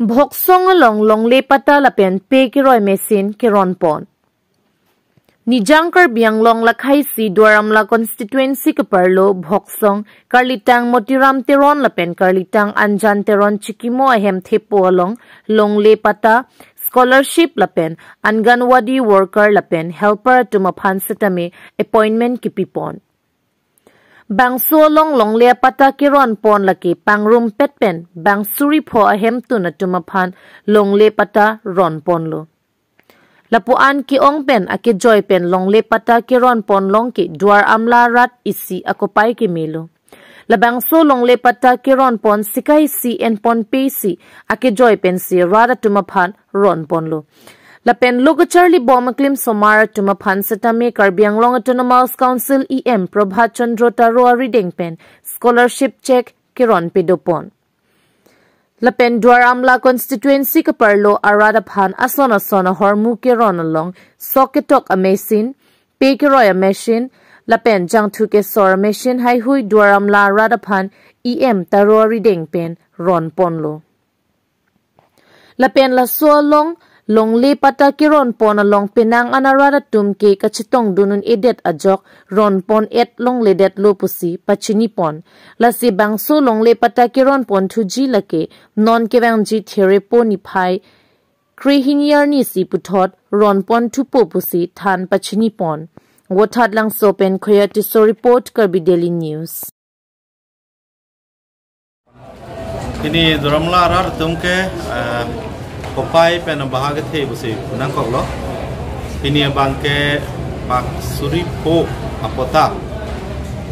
Boksong along long le pata lapen pe kiroi mesin kiron pon. Nijangkar biang long lakai si Dwaramla constituency keperlo Boksong karlitang motiram teron lapen karlitang anjan teron chikimo ahem thepo along long le pata scholarship lapen Anganwadi worker lapen helper tumapan setame appointment kipipon. Bang solong long le pata kiron pon laki pangrum petpen bang suri po ahem tu na tumapan long le pata ron pon lo. Lapuan ki ong pen ake joy pen long le pata kiron pon long ki duar amla rat isi akopay ki milo. Labang so long le pata kiron pon sikay si en pon pesi ake joy pen si rada tumapan ron pon lo. Lapen logo Charlie Bomaklim Somara tumapan setame Karbiang Long Autonomous Council EM Prabhat Chandro Taro reading pen scholarship check kiron pedopon. Lapen Dwaramla constituency kaparlo aradapan asona hormu kiron along soketok a machine pe kiroy a machine lapen jangtu ke sor machine hai hui Dwaramla radapan EM Taro reading pen ron ponlo. Lapen la long long le pata kiron pon along pinang anarada tumke kachitong dunun edet ajok ron pon et long ledet lopusi pachini pon lasi bangso long le pata kiron pon thuji lake non kewang ji therepo ni phai krehiniar ni si puthot ron pon thupo pusi than pachini pon wothat lang sopen khoya to so report Karbi Daily News. Ini Dwaramla rar tumke Kopai pen bahagia the busi nang koklo ini bangke pak suri po apota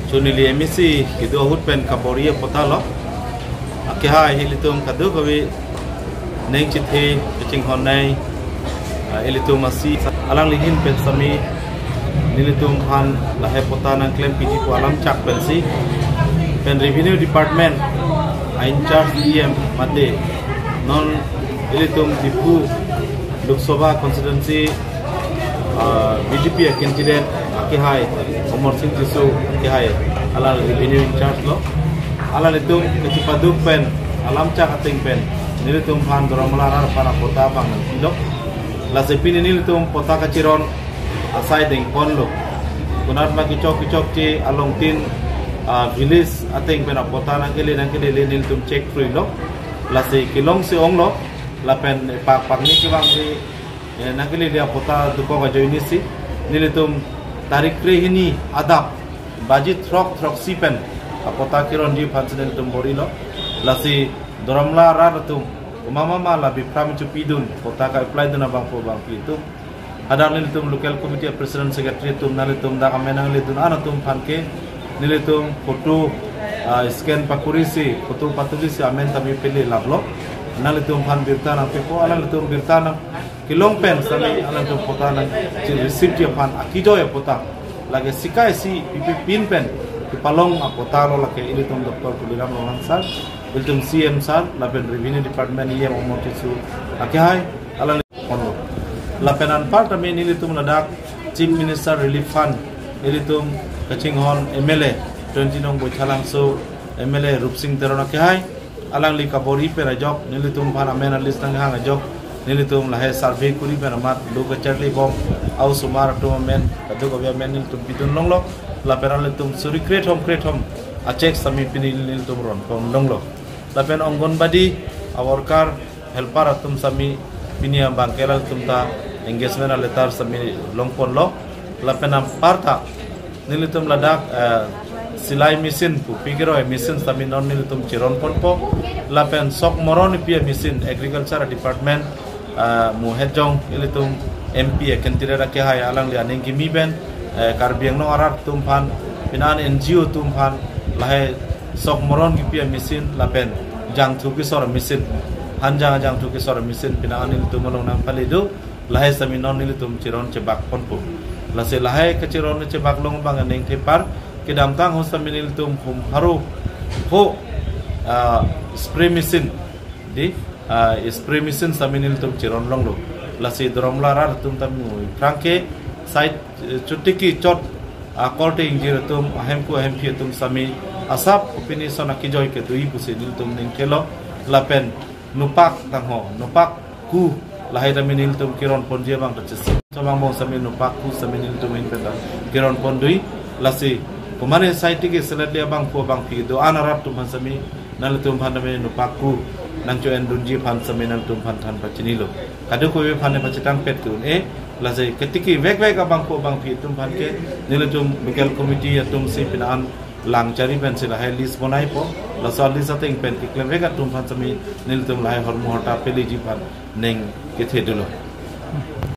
chunili emisi kidu ahut pen kabori apota lo akha hilitum kadu kawi neng chithe ching honai hilitum asi alang lihin pen sami nilitum han lahe pota nang claim piji po alam chak pen si pen revenue department in charge EM mate non Ilitum Dipu Lok Sabha constituency BJP candidate Akihai Omar Singh Tisu Akihai ala revenue in charge lo ala litum kecipaduk pen alam cak ating pen nilitum han Dwaramla rar para kota bang kilo la sepini nilitum kota kaciron asai ding pon lo kunar ma kicok ci along tin village ating pen kota nangkili nilitum check free lo la se kilong se ong lo lapen pak ni kiwang di nakili dia pota duko ga joini si nilitum tarik krehini adap baji throk sipen apota kiron di phansen tum borilo lasi Dwaramla raratum mama mala bi pram chu pidun pota ka apply duna bang po bang pitu adar nilitum local committee president secretary tum nalitum da kamenang lidun anatum phanke nilitum photo scan pakurisi photo patulisi amen tami pili lablo nalitum han birtana pepo alalitum birtana kilong pen sami alalitum potana ci receipt ya pan akijo ya pota lagi sikai si pipi pin pen palong apota lo lake ilitum doktor kuliram lo sar biltum CM sar lapen revenue department ye momotisu akihai alalitum lapenan part ame nilitum ladak chief minister relief fund ilitum kachinghon MLA 20 nong bochalang so MLA Rupsing Teron akihai alang li kabori pe rajok nilitum phana mena list nang hang ajok nilitum lahe survey kuri pe ramat luka charli bom au sumar to men kadu ko men nilitum bidun longlo la peran nilitum suri create home a check sami pinil nilitum ron kom longlo la pen ongonbadi worker helper atum sami pinia bangkelal tumta engagement letter sami longpon lo la penam parta nilitum ladak silai mesin pu pigero mesin sami non nilitum chiron ponpo lapen sok moron pia mesin agriculture department mu hejong ilitum MP kentira ke hay alang li aning kimi ben karbiang no arat tumpan pinan NGO tumpan lahe sok moron pia mesin lapen jang thuki sor mesin hanjang jang thuki sor mesin pinan nilitum long nang palidu lahe sami non nilitum chiron cebak ponpo lase lahe kechiron cebak long bang aning tepar kedam tang hosta minil tum hum haru ho spray machine di spray machine saminil tum chiron long lo lasi Dwaramla rar tum tamu franke site chutiki chot korte injir tum ahem phi tum sami asap opini sona ki joy ke tui pusi nil tum ning kelo lapen nupak tangho nupak ku lahai da minil tum kiron pon je bang tachis sabang mo sami nupak ku sami nil tum in penda kiron pon dui lasi kumane saiti ke selat dia bang po bang pi do anarap tum han sami nal tum han me nupak ku nang jo en dunji phan sami nal tum phan than pachinilo kadu ko be phan pachitang pet tun lazai ketiki vek abang po bang pi tum phan ke nil tum local committee ya tum si pinan lang cari pen sila hai list bonai po la so list ating pen ki klem vega tum phan sami nil tum lai hor mohta peli ji pan neng ke the dulo